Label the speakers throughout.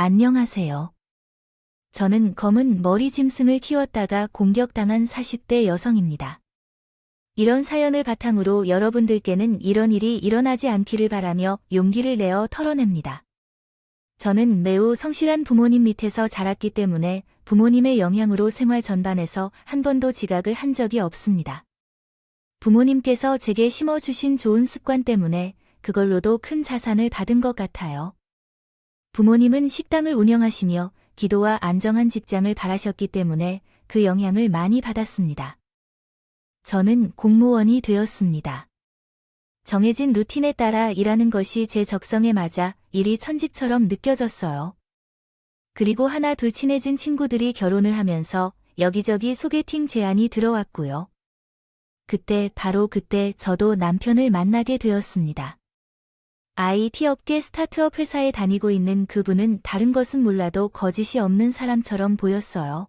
Speaker 1: 안녕하세요. 저는 검은 머리 짐승을 키웠다가 공격당한 40대 여성입니다. 이런 사연을 바탕으로 여러분들께는 이런 일이 일어나지 않기를 바라며 용기를 내어 털어냅니다. 저는 매우 성실한 부모님 밑에서 자랐기 때문에 부모님의 영향으로 생활 전반에서 한 번도 지각을 한 적이 없습니다. 부모님께서 제게 심어주신 좋은 습관 때문에 그걸로도 큰 자산을 받은 것 같아요. 부모님은 식당을 운영하시며 기도와 안정한 직장을 바라셨기 때문에 그 영향을 많이 받았습니다. 저는 공무원이 되었습니다. 정해진 루틴에 따라 일하는 것이 제 적성에 맞아 일이 천직처럼 느껴졌어요. 그리고 하나 둘 친해진 친구들이 결혼을 하면서 여기저기 소개팅 제안이 들어왔고요. 바로 그때 저도 남편을 만나게 되었습니다. IT 업계 스타트업 회사에 다니고 있는 그분은 다른 것은 몰라도 거짓이 없는 사람처럼 보였어요.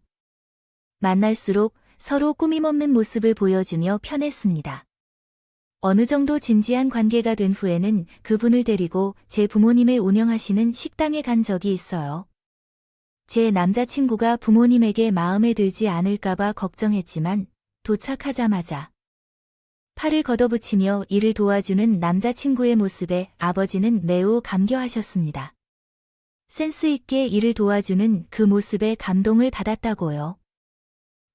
Speaker 1: 만날수록 서로 꾸밈없는 모습을 보여주며 편했습니다. 어느 정도 진지한 관계가 된 후에는 그분을 데리고 제 부모님의 운영하시는 식당에 간 적이 있어요. 제 남자친구가 부모님에게 마음에 들지 않을까봐 걱정했지만 도착하자마자 팔을 걷어붙이며 일을 도와주는 남자친구의 모습에 아버지는 매우 감겨하셨습니다. 센스 있게 일을 도와주는 그 모습에 감동을 받았다고요.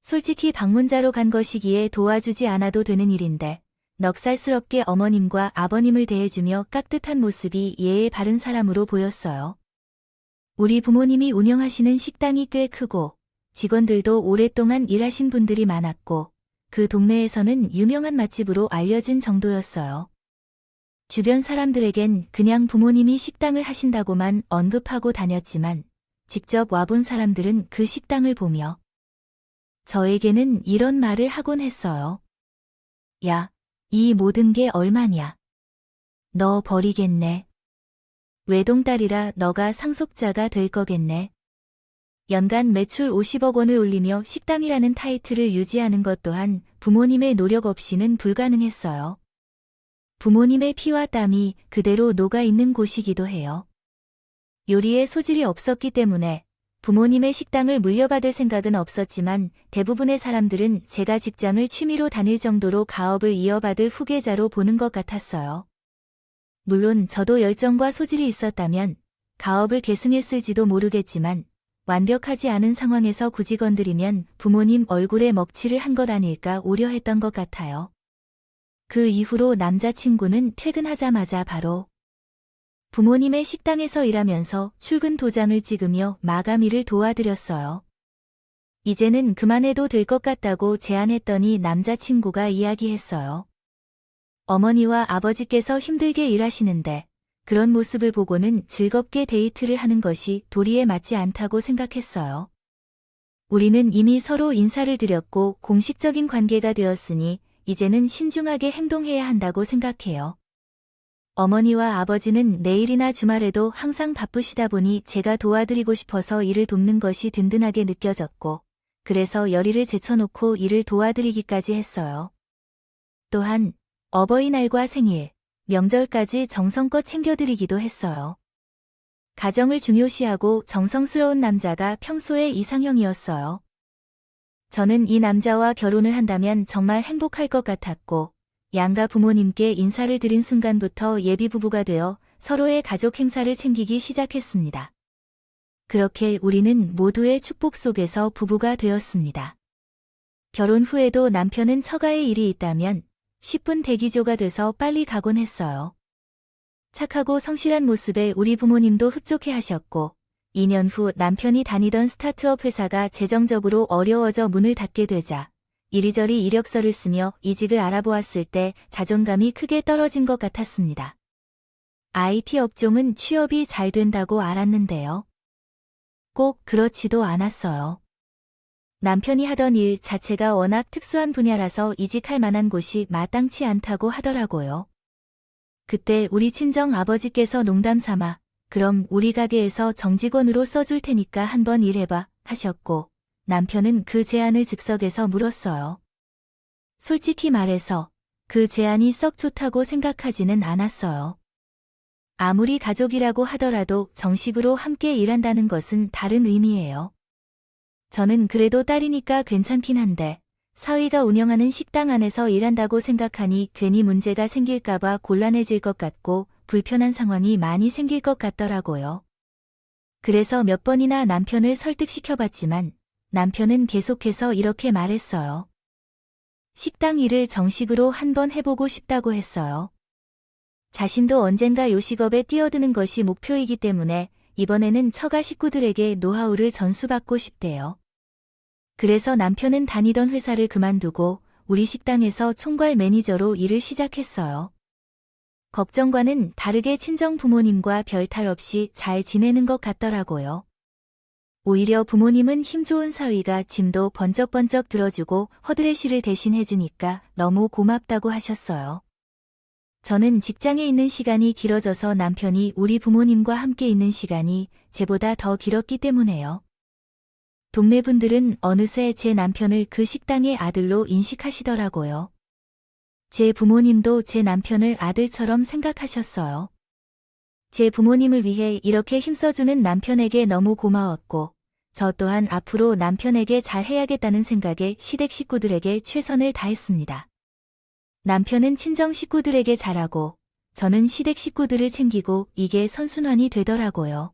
Speaker 1: 솔직히 방문자로 간 것이기에 도와주지 않아도 되는 일인데 넉살스럽게 어머님과 아버님을 대해주며 깍듯한 모습이 예의 바른 사람으로 보였어요. 우리 부모님이 운영하시는 식당이 꽤 크고 직원들도 오랫동안 일하신 분들이 많았고 그 동네에서는 유명한 맛집으로 알려진 정도였어요. 주변 사람들에겐 그냥 부모님이 식당을 하신다고만 언급하고 다녔지만 직접 와본 사람들은 그 식당을 보며 저에게는 이런 말을 하곤 했어요. 야, 이 모든 게 얼마냐? 너 버리겠네. 외동딸이라 너가 상속자가 될 거겠네. 연간 매출 50억 원을 올리며 식당이라는 타이틀을 유지하는 것 또한 부모님의 노력 없이는 불가능했어요. 부모님의 피와 땀이 그대로 녹아있는 곳이기도 해요. 요리에 소질이 없었기 때문에 부모님의 식당을 물려받을 생각은 없었지만 대부분의 사람들은 제가 직장을 취미로 다닐 정도로 가업을 이어받을 후계자로 보는 것 같았어요. 물론 저도 열정과 소질이 있었다면 가업을 계승했을지도 모르겠지만 완벽하지 않은 상황에서 굳이 건드리면 부모님 얼굴에 먹칠을 한 것 아닐까 우려했던 것 같아요. 그 이후로 남자친구는 퇴근하자마자 바로 부모님의 식당에서 일하면서 출근 도장을 찍으며 마감 일을 도와드렸어요. 이제는 그만해도 될 것 같다고 제안했더니 남자친구가 이야기했어요. 어머니와 아버지께서 힘들게 일하시는데 그런 모습을 보고는 즐겁게 데이트를 하는 것이 도리에 맞지 않다고 생각했어요. 우리는 이미 서로 인사를 드렸고 공식적인 관계가 되었으니 이제는 신중하게 행동해야 한다고 생각해요. 어머니와 아버지는 내일이나 주말에도 항상 바쁘시다 보니 제가 도와드리고 싶어서 일을 돕는 것이 든든하게 느껴졌고 그래서 열의를 제쳐놓고 일을 도와드리기까지 했어요. 또한 어버이날과 생일, 명절까지 정성껏 챙겨드리기도 했어요. 가정을 중요시하고 정성스러운 남자가 평소의 이상형이었어요. 저는 이 남자와 결혼을 한다면 정말 행복할 것 같았고 양가 부모님께 인사를 드린 순간부터 예비부부가 되어 서로의 가족 행사를 챙기기 시작했습니다. 그렇게 우리는 모두의 축복 속에서 부부가 되었습니다. 결혼 후에도 남편은 처가에 일이 있다면 10분 대기조가 돼서 빨리 가곤 했어요. 착하고 성실한 모습에 우리 부모님도 흡족해 하셨고 2년 후 남편이 다니던 스타트업 회사가 재정적으로 어려워져 문을 닫게 되자 이리저리 이력서를 쓰며 이직을 알아보았을 때 자존감이 크게 떨어진 것 같았습니다. IT 업종은 취업이 잘 된다고 알았는데요. 꼭 그렇지도 않았어요. 남편이 하던 일 자체가 워낙 특수한 분야라서 이직할 만한 곳이 마땅치 않다고 하더라고요. 그때 우리 친정 아버지께서 농담 삼아 그럼 우리 가게에서 정직원으로 써줄 테니까 한번 일해봐 하셨고 남편은 그 제안을 즉석에서 물었어요. 솔직히 말해서 그 제안이 썩 좋다고 생각하지는 않았어요. 아무리 가족이라고 하더라도 정식으로 함께 일한다는 것은 다른 의미예요. 저는 그래도 딸이니까 괜찮긴 한데 사위가 운영하는 식당 안에서 일한다고 생각하니 괜히 문제가 생길까봐 곤란해질 것 같고 불편한 상황이 많이 생길 것 같더라고요. 그래서 몇 번이나 남편을 설득시켜봤지만 남편은 계속해서 이렇게 말했어요. 식당 일을 정식으로 한번 해보고 싶다고 했어요. 자신도 언젠가 요식업에 뛰어드는 것이 목표이기 때문에 이번에는 처가 식구들에게 노하우를 전수받고 싶대요. 그래서 남편은 다니던 회사를 그만두고 우리 식당에서 총괄 매니저로 일을 시작했어요. 걱정과는 다르게 친정 부모님과 별 탈 없이 잘 지내는 것 같더라고요. 오히려 부모님은 힘 좋은 사위가 짐도 번쩍번쩍 들어주고 허드레시를 대신 해주니까 너무 고맙다고 하셨어요. 저는 직장에 있는 시간이 길어져서 남편이 우리 부모님과 함께 있는 시간이 제보다 더 길었기 때문에요. 동네 분들은 어느새 제 남편을 그 식당의 아들로 인식하시더라고요. 제 부모님도 제 남편을 아들처럼 생각하셨어요. 제 부모님을 위해 이렇게 힘써주는 남편에게 너무 고마웠고, 저 또한 앞으로 남편에게 잘해야겠다는 생각에 시댁 식구들에게 최선을 다했습니다. 남편은 친정 식구들에게 잘하고, 저는 시댁 식구들을 챙기고 이게 선순환이 되더라고요.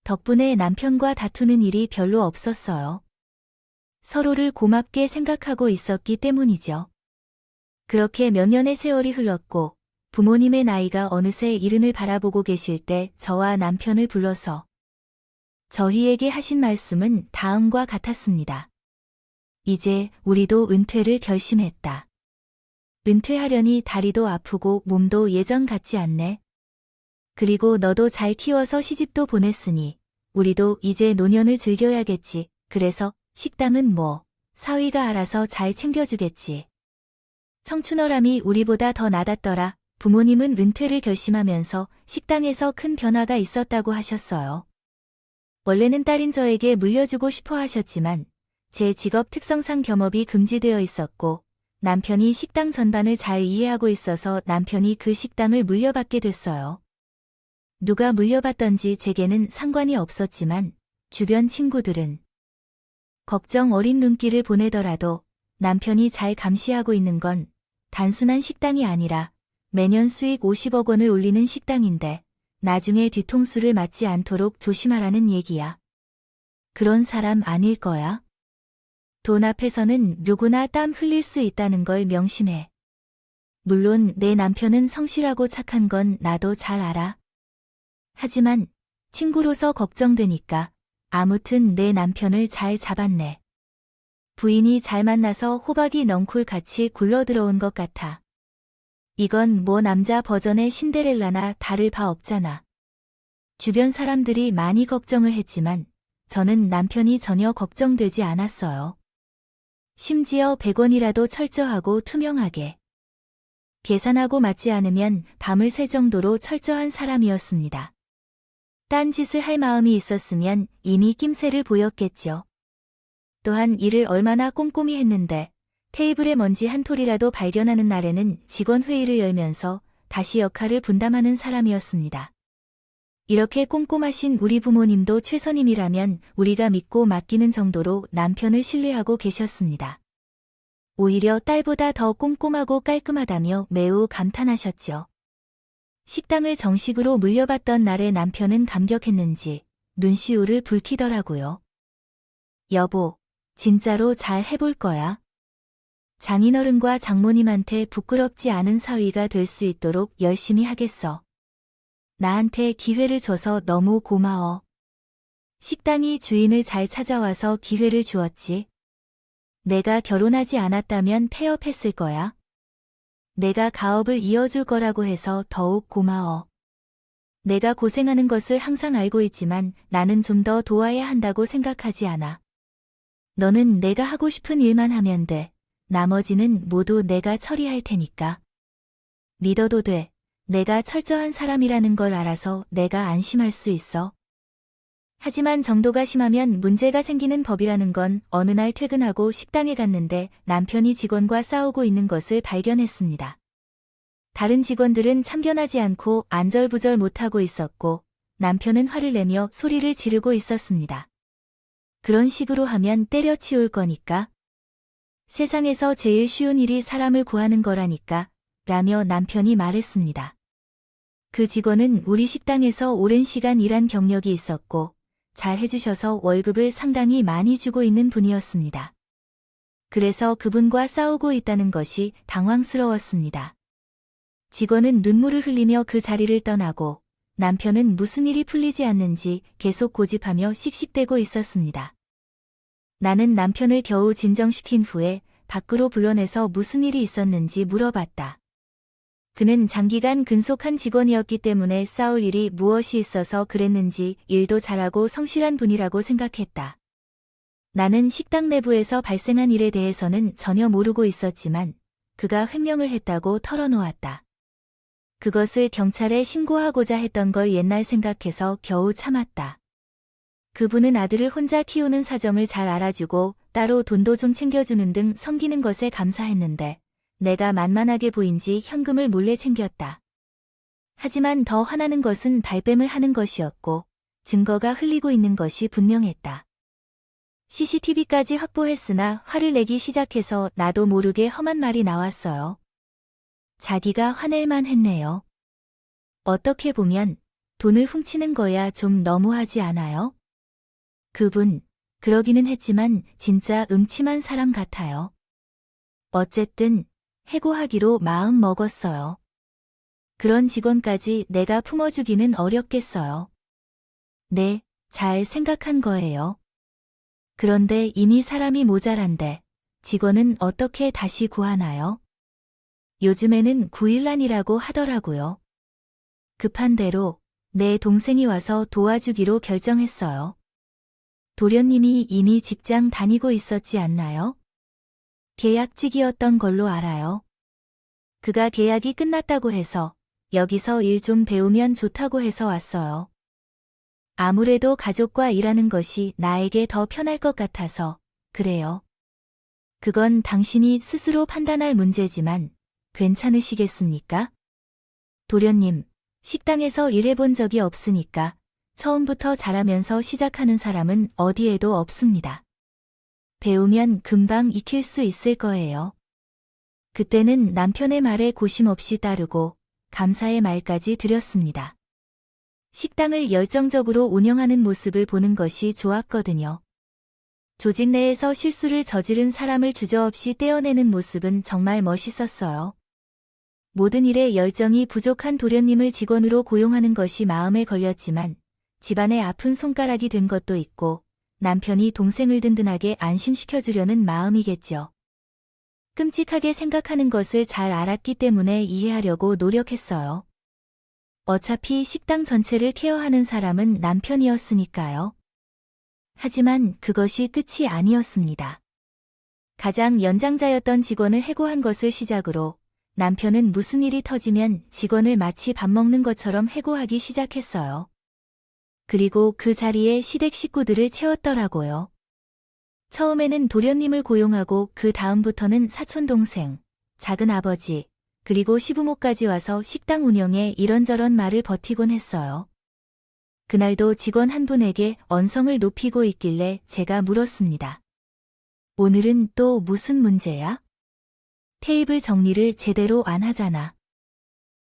Speaker 1: 덕분에 남편과 다투는 일이 별로 없었어요. 서로를 고맙게 생각하고 있었기 때문이죠. 그렇게 몇 년의 세월이 흘렀고 부모님의 나이가 어느새 이른을 바라보고 계실 때 저와 남편을 불러서 저희에게 하신 말씀은 다음과 같았습니다. 이제 우리도 은퇴를 결심했다. 은퇴하려니 다리도 아프고 몸도 예전 같지 않네. 그리고 너도 잘 키워서 시집도 보냈으니 우리도 이제 노년을 즐겨야겠지. 그래서 식당은 뭐 사위가 알아서 잘 챙겨주겠지. 청춘어람이 우리보다 더 나았더라. 부모님은 은퇴를 결심하면서 식당에서 큰 변화가 있었다고 하셨어요. 원래는 딸인 저에게 물려주고 싶어 하셨지만 제 직업 특성상 겸업이 금지되어 있었고 남편이 식당 전반을 잘 이해하고 있어서 남편이 그 식당을 물려받게 됐어요. 누가 물려받던지 제게는 상관이 없었지만 주변 친구들은 걱정 어린 눈길을 보내더라도 남편이 잘 감시하고 있는 건 단순한 식당이 아니라 매년 수익 50억 원을 올리는 식당인데 나중에 뒤통수를 맞지 않도록 조심하라는 얘기야. 그런 사람 아닐 거야. 돈 앞에서는 누구나 땀 흘릴 수 있다는 걸 명심해. 물론 내 남편은 성실하고 착한 건 나도 잘 알아. 하지만 친구로서 걱정되니까 아무튼 내 남편을 잘 잡았네. 부인이 잘 만나서 호박이 넝쿨같이 굴러들어온 것 같아. 이건 뭐 남자 버전의 신데렐라나 다를 바 없잖아. 주변 사람들이 많이 걱정을 했지만 저는 남편이 전혀 걱정되지 않았어요. 심지어 100원이라도 철저하고 투명하게. 계산하고 맞지 않으면 밤을 새 정도로 철저한 사람이었습니다. 딴짓을 할 마음이 있었으면 이미 낌새를 보였겠죠. 또한 일을 얼마나 꼼꼼히 했는데 테이블에 먼지 한 톨이라도 발견하는 날에는 직원 회의를 열면서 다시 역할을 분담하는 사람이었습니다. 이렇게 꼼꼼하신 우리 부모님도 최선임이라면 우리가 믿고 맡기는 정도로 남편을 신뢰하고 계셨습니다. 오히려 딸보다 더 꼼꼼하고 깔끔하다며 매우 감탄하셨죠. 식당을 정식으로 물려받던 날에 남편은 감격했는지 눈시울을 붉히더라고요. 여보, 진짜로 잘 해볼 거야. 장인어른과 장모님한테 부끄럽지 않은 사위가 될 수 있도록 열심히 하겠어. 나한테 기회를 줘서 너무 고마워. 식당이 주인을 잘 찾아와서 기회를 주었지. 내가 결혼하지 않았다면 폐업했을 거야. 내가 가업을 이어줄 거라고 해서 더욱 고마워. 내가 고생하는 것을 항상 알고 있지만 나는 좀 더 도와야 한다고 생각하지 않아. 너는 내가 하고 싶은 일만 하면 돼. 나머지는 모두 내가 처리할 테니까. 믿어도 돼. 내가 철저한 사람이라는 걸 알아서 내가 안심할 수 있어. 하지만 정도가 심하면 문제가 생기는 법이라는 건 어느 날 퇴근하고 식당에 갔는데 남편이 직원과 싸우고 있는 것을 발견했습니다. 다른 직원들은 참견하지 않고 안절부절 못하고 있었고 남편은 화를 내며 소리를 지르고 있었습니다. 그런 식으로 하면 때려치울 거니까. 세상에서 제일 쉬운 일이 사람을 구하는 거라니까 라며 남편이 말했습니다. 그 직원은 우리 식당에서 오랜 시간 일한 경력이 있었고 잘 해주셔서 월급을 상당히 많이 주고 있는 분이었습니다. 그래서 그분과 싸우고 있다는 것이 당황스러웠습니다. 직원은 눈물을 흘리며 그 자리를 떠나고 남편은 무슨 일이 풀리지 않는지 계속 고집하며 씩씩대고 있었습니다. 나는 남편을 겨우 진정시킨 후에 밖으로 불러내서 무슨 일이 있었는지 물어봤다. 그는 장기간 근속한 직원이었기 때문에 싸울 일이 무엇이 있어서 그랬는지 일도 잘하고 성실한 분이라고 생각했다. 나는 식당 내부에서 발생한 일에 대해서는 전혀 모르고 있었지만 그가 횡령을 했다고 털어놓았다. 그것을 경찰에 신고하고자 했던 걸 옛날 생각해서 겨우 참았다. 그분은 아들을 혼자 키우는 사정을 잘 알아주고 따로 돈도 좀 챙겨주는 등 섬기는 것에 감사했는데 내가 만만하게 보인지 현금을 몰래 챙겼다. 하지만 더 화나는 것은 발뺌을 하는 것이었고 증거가 흘리고 있는 것이 분명했다. CCTV까지 확보했으나 화를 내기 시작해서 나도 모르게 험한 말이 나왔어요. 자기가 화낼만 했네요. 어떻게 보면 돈을 훔치는 거야 좀 너무하지 않아요? 그분, 그러기는 했지만 진짜 음침한 사람 같아요. 어쨌든 해고하기로 마음 먹었어요. 그런 직원까지 내가 품어주기는 어렵겠어요. 네, 잘 생각한 거예요. 그런데 이미 사람이 모자란데 직원은 어떻게 다시 구하나요? 요즘에는 구일난이라고 하더라고요. 급한 대로 내 동생이 와서 도와주기로 결정했어요. 도련님이 이미 직장 다니고 있었지 않나요? 계약직이었던 걸로 알아요. 그가 계약이 끝났다고 해서 여기서 일 좀 배우면 좋다고 해서 왔어요. 아무래도 가족과 일하는 것이 나에게 더 편할 것 같아서 그래요. 그건 당신이 스스로 판단할 문제지만 괜찮으시겠습니까? 도련님, 식당에서 일해본 적이 없으니까 처음부터 잘하면서 시작하는 사람은 어디에도 없습니다. 배우면 금방 익힐 수 있을 거예요. 그때는 남편의 말에 고심 없이 따르고 감사의 말까지 드렸습니다. 식당을 열정적으로 운영하는 모습을 보는 것이 좋았거든요. 조직 내에서 실수를 저지른 사람을 주저없이 떼어내는 모습은 정말 멋있었어요. 모든 일에 열정이 부족한 도련님을 직원으로 고용하는 것이 마음에 걸렸지만 집안의 아픈 손가락이 된 것도 있고 남편이 동생을 든든하게 안심시켜주려는 마음이겠죠. 끔찍하게 생각하는 것을 잘 알았기 때문에 이해하려고 노력했어요. 어차피 식당 전체를 케어하는 사람은 남편이었으니까요. 하지만 그것이 끝이 아니었습니다. 가장 연장자였던 직원을 해고한 것을 시작으로 남편은 무슨 일이 터지면 직원을 마치 밥 먹는 것처럼 해고하기 시작했어요. 그리고 그 자리에 시댁 식구들을 채웠더라고요. 처음에는 도련님을 고용하고 그 다음부터는 사촌동생, 작은아버지, 그리고 시부모까지 와서 식당 운영에 이런저런 말을 버티곤 했어요. 그날도 직원 한 분에게 언성을 높이고 있길래 제가 물었습니다. 오늘은 또 무슨 문제야? 테이블 정리를 제대로 안 하잖아.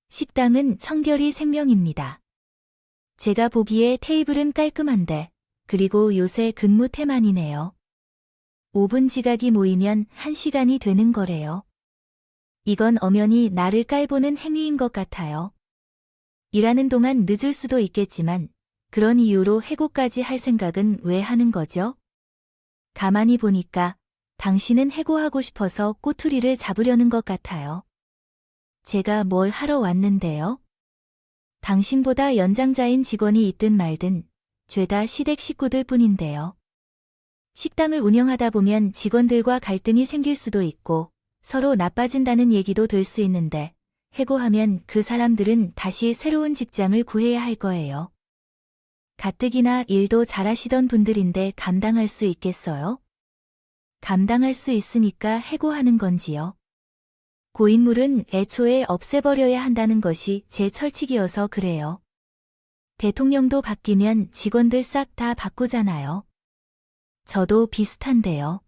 Speaker 1: 식당은 청결이 생명입니다. 제가 보기에 테이블은 깔끔한데, 그리고 요새 근무 태만이네요. 5분 지각이 모이면 1시간이 되는 거래요. 이건 엄연히 나를 깔보는 행위인 것 같아요. 일하는 동안 늦을 수도 있겠지만, 그런 이유로 해고까지 할 생각은 왜 하는 거죠? 가만히 보니까 당신은 해고하고 싶어서 꼬투리를 잡으려는 것 같아요. 제가 뭘 하러 왔는데요? 당신보다 연장자인 직원이 있든 말든 죄다 시댁 식구들 뿐인데요. 식당을 운영하다 보면 직원들과 갈등이 생길 수도 있고 서로 나빠진다는 얘기도 될 수 있는데 해고하면 그 사람들은 다시 새로운 직장을 구해야 할 거예요. 가뜩이나 일도 잘하시던 분들인데 감당할 수 있겠어요? 감당할 수 있으니까 해고하는 건지요. 고인물은 애초에 없애버려야 한다는 것이 제 철칙이어서 그래요. 대통령도 바뀌면 직원들 싹 다 바꾸잖아요. 저도 비슷한데요.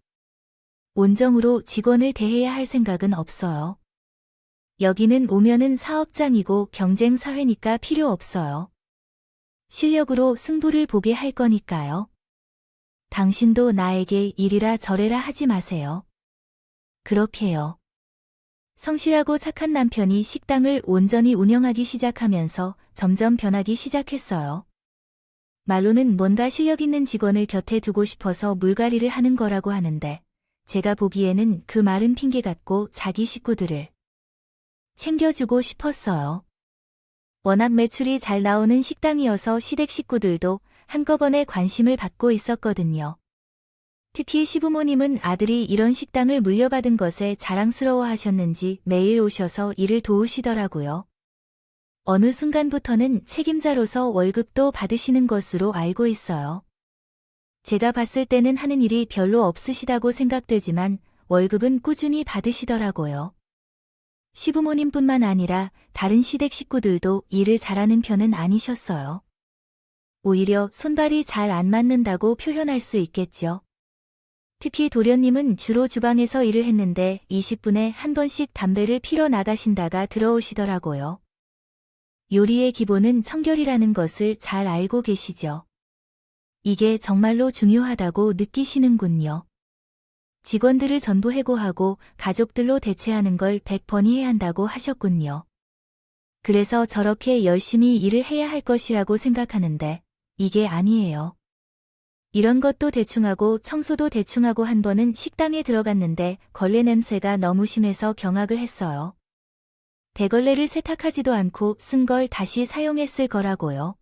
Speaker 1: 온정으로 직원을 대해야 할 생각은 없어요. 여기는 오면은 사업장이고 경쟁 사회니까 필요 없어요. 실력으로 승부를 보게 할 거니까요. 당신도 나에게 이리라 저래라 하지 마세요. 그렇게요. 성실하고 착한 남편이 식당을 온전히 운영하기 시작하면서 점점 변하기 시작했어요. 말로는 뭔가 실력 있는 직원을 곁에 두고 싶어서 물갈이를 하는 거라고 하는데 제가 보기에는 그 말은 핑계 같고 자기 식구들을 챙겨주고 싶었어요. 워낙 매출이 잘 나오는 식당이어서 시댁 식구들도 한꺼번에 관심을 받고 있었거든요. 특히 시부모님은 아들이 이런 식당을 물려받은 것에 자랑스러워 하셨는지 매일 오셔서 일을 도우시더라고요. 어느 순간부터는 책임자로서 월급도 받으시는 것으로 알고 있어요. 제가 봤을 때는 하는 일이 별로 없으시다고 생각되지만 월급은 꾸준히 받으시더라고요. 시부모님뿐만 아니라 다른 시댁 식구들도 일을 잘하는 편은 아니셨어요. 오히려 손발이 잘 안 맞는다고 표현할 수 있겠죠. 특히 도련님은 주로 주방에서 일을 했는데 20분에 한 번씩 담배를 피러 나가신다가 들어오시더라고요. 요리의 기본은 청결이라는 것을 잘 알고 계시죠. 이게 정말로 중요하다고 느끼시는군요. 직원들을 전부 해고하고 가족들로 대체하는 걸 100번이 해야 한다고 하셨군요. 그래서 저렇게 열심히 일을 해야 할 것이라고 생각하는데 이게 아니에요. 이런 것도 대충하고 청소도 대충하고 한 번은 식당에 들어갔는데 걸레 냄새가 너무 심해서 경악을 했어요. 대걸레를 세탁하지도 않고 쓴 걸 다시 사용했을 거라고요.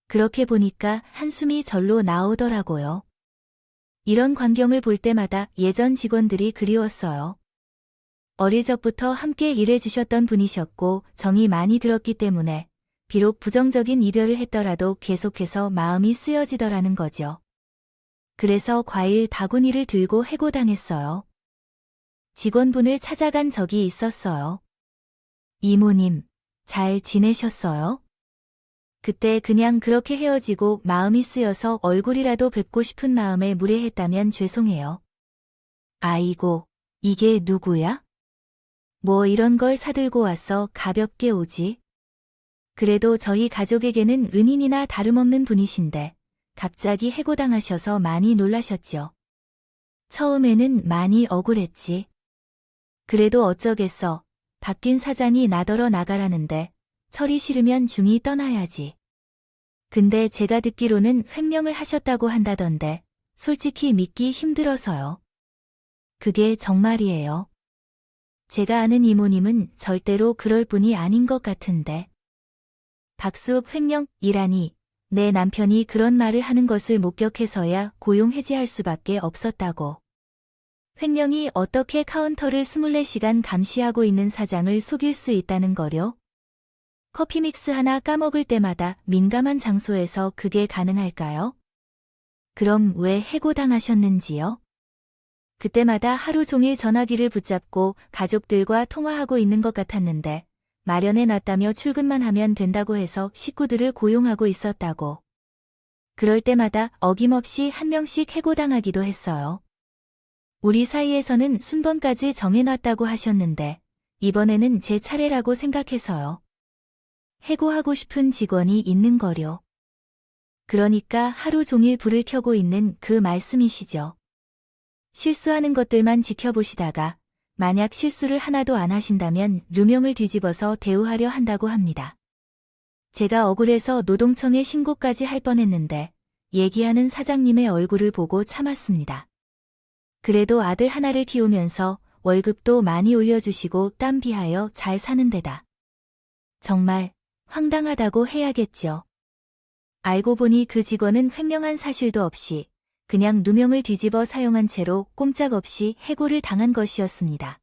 Speaker 1: 그렇게 보니까 한숨이 절로 나오더라고요. 이런 광경을 볼 때마다 예전 직원들이 그리웠어요. 어릴 적부터 함께 일해주셨던 분이셨고 정이 많이 들었기 때문에 비록 부정적인 이별을 했더라도 계속해서 마음이 쓰여지더라는 거죠. 그래서 과일 바구니를 들고 해고당했어요. 직원분을 찾아간 적이 있었어요. 이모님, 잘 지내셨어요? 그때 그냥 그렇게 헤어지고 마음이 쓰여서 얼굴이라도 뵙고 싶은 마음에 무례했다면 죄송해요. 아이고, 이게 누구야? 뭐 이런 걸 사들고 와서 가볍게 오지? 그래도 저희 가족에게는 은인이나 다름없는 분이신데 갑자기 해고당하셔서 많이 놀라셨죠. 처음에는 많이 억울했지. 그래도 어쩌겠어. 바뀐 사장이 나더러 나가라는데 철이 싫으면 중이 떠나야지. 근데 제가 듣기로는 횡령을 하셨다고 한다던데 솔직히 믿기 힘들어서요. 그게 정말이에요. 제가 아는 이모님은 절대로 그럴 분이 아닌 것 같은데. 박수욱 횡령이라니 내 남편이 그런 말을 하는 것을 목격해서야 고용 해지할 수밖에 없었다고. 횡령이 어떻게 카운터를 24시간 감시하고 있는 사장을 속일 수 있다는 거려? 커피 믹스 하나 까먹을 때마다 민감한 장소에서 그게 가능할까요? 그럼 왜 해고당하셨는지요? 그때마다 하루 종일 전화기를 붙잡고 가족들과 통화하고 있는 것 같았는데 마련해 놨다며 출근만 하면 된다고 해서 식구들을 고용하고 있었다고. 그럴 때마다 어김없이 한 명씩 해고당하기도 했어요. 우리 사이에서는 순번까지 정해놨다고 하셨는데 이번에는 제 차례라고 생각해서요. 해고하고 싶은 직원이 있는 거려. 그러니까 하루 종일 불을 켜고 있는 그 말씀이시죠. 실수하는 것들만 지켜보시다가 만약 실수를 하나도 안 하신다면 누명을 뒤집어서 대우하려 한다고 합니다. 제가 억울해서 노동청에 신고까지 할 뻔했는데 얘기하는 사장님의 얼굴을 보고 참았습니다. 그래도 아들 하나를 키우면서 월급도 많이 올려주시고 땀 비하여 잘 사는 데다. 정말 황당하다고 해야겠죠. 알고 보니 그 직원은 횡령한 사실도 없이 그냥 누명을 뒤집어 사용한 채로 꼼짝없이 해고를 당한 것이었습니다.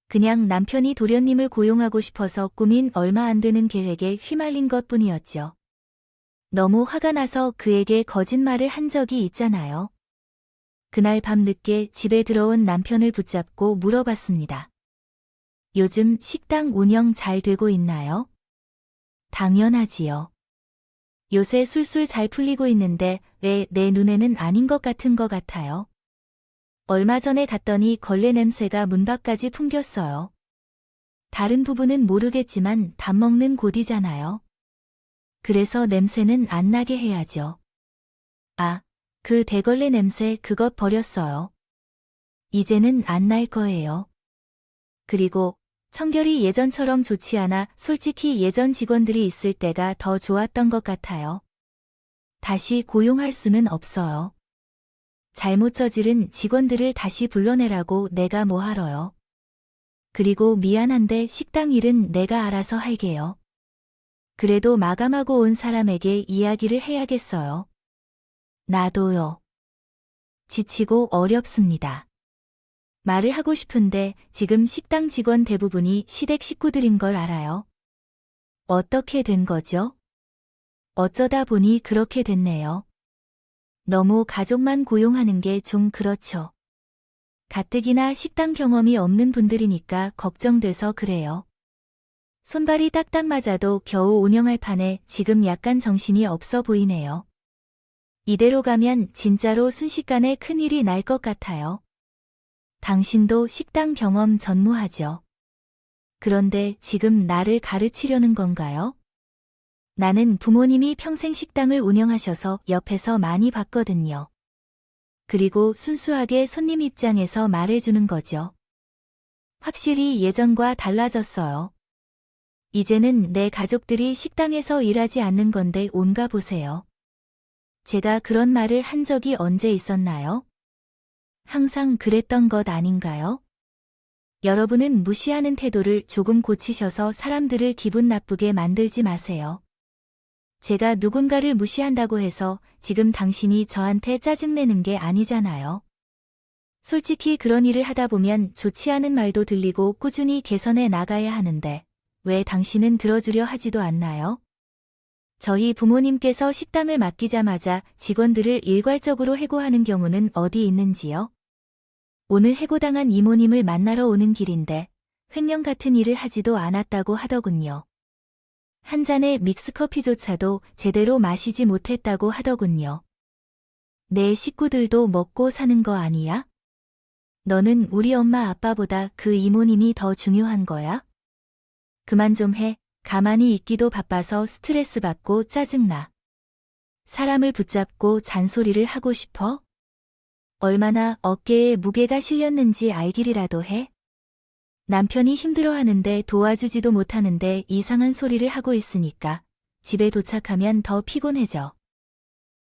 Speaker 1: 그냥 남편이 도련님을 고용하고 싶어서 꾸민 얼마 안 되는 계획에 휘말린 것뿐이었죠. 너무 화가 나서 그에게 거짓말을 한 적이 있잖아요. 그날 밤 늦게 집에 들어온 남편을 붙잡고 물어봤습니다. 요즘 식당 운영 잘 되고 있나요? 당연하지요. 요새 술술 잘 풀리고 있는데 왜 내 눈에는 아닌 것 같은 것 같아요. 얼마 전에 갔더니 걸레 냄새가 문 밖까지 풍겼어요. 다른 부분은 모르겠지만 밥 먹는 곳이잖아요. 그래서 냄새는 안 나게 해야죠. 아, 그 대걸레 냄새 그것 버렸어요. 이제는 안 날 거예요. 그리고 청결이 예전처럼 좋지 않아 솔직히 예전 직원들이 있을 때가 더 좋았던 것 같아요. 다시 고용할 수는 없어요. 잘못 저지른 직원들을 다시 불러내라고 내가 뭐 하러요. 그리고 미안한데 식당 일은 내가 알아서 할게요. 그래도 마감하고 온 사람에게 이야기를 해야겠어요. 나도요. 지치고 어렵습니다. 말을 하고 싶은데 지금 식당 직원 대부분이 시댁 식구들인 걸 알아요. 어떻게 된 거죠? 어쩌다 보니 그렇게 됐네요. 너무 가족만 고용하는 게 좀 그렇죠. 가뜩이나 식당 경험이 없는 분들이니까 걱정돼서 그래요. 손발이 딱딱 맞아도 겨우 운영할 판에 지금 약간 정신이 없어 보이네요. 이대로 가면 진짜로 순식간에 큰일이 날 것 같아요. 당신도 식당 경험 전무하죠. 그런데 지금 나를 가르치려는 건가요? 나는 부모님이 평생 식당을 운영하셔서 옆에서 많이 봤거든요. 그리고 순수하게 손님 입장에서 말해주는 거죠. 확실히 예전과 달라졌어요. 이제는 내 가족들이 식당에서 일하지 않는 건데 온가 보세요. 제가 그런 말을 한 적이 언제 있었나요? 항상 그랬던 것 아닌가요? 여러분은 무시하는 태도를 조금 고치셔서 사람들을 기분 나쁘게 만들지 마세요. 제가 누군가를 무시한다고 해서 지금 당신이 저한테 짜증내는 게 아니잖아요. 솔직히 그런 일을 하다 보면 좋지 않은 말도 들리고 꾸준히 개선해 나가야 하는데 왜 당신은 들어주려 하지도 않나요? 저희 부모님께서 식당을 맡기자마자 직원들을 일괄적으로 해고하는 경우는 어디 있는지요? 오늘 해고당한 이모님을 만나러 오는 길인데 횡령 같은 일을 하지도 않았다고 하더군요. 한 잔의 믹스커피조차도 제대로 마시지 못했다고 하더군요. 내 식구들도 먹고 사는 거 아니야? 너는 우리 엄마 아빠보다 그 이모님이 더 중요한 거야? 그만 좀 해. 가만히 있기도 바빠서 스트레스 받고 짜증나. 사람을 붙잡고 잔소리를 하고 싶어? 얼마나 어깨에 무게가 실렸는지 알기라도 해? 남편이 힘들어하는데 도와주지도 못하는데 이상한 소리를 하고 있으니까 집에 도착하면 더 피곤해져.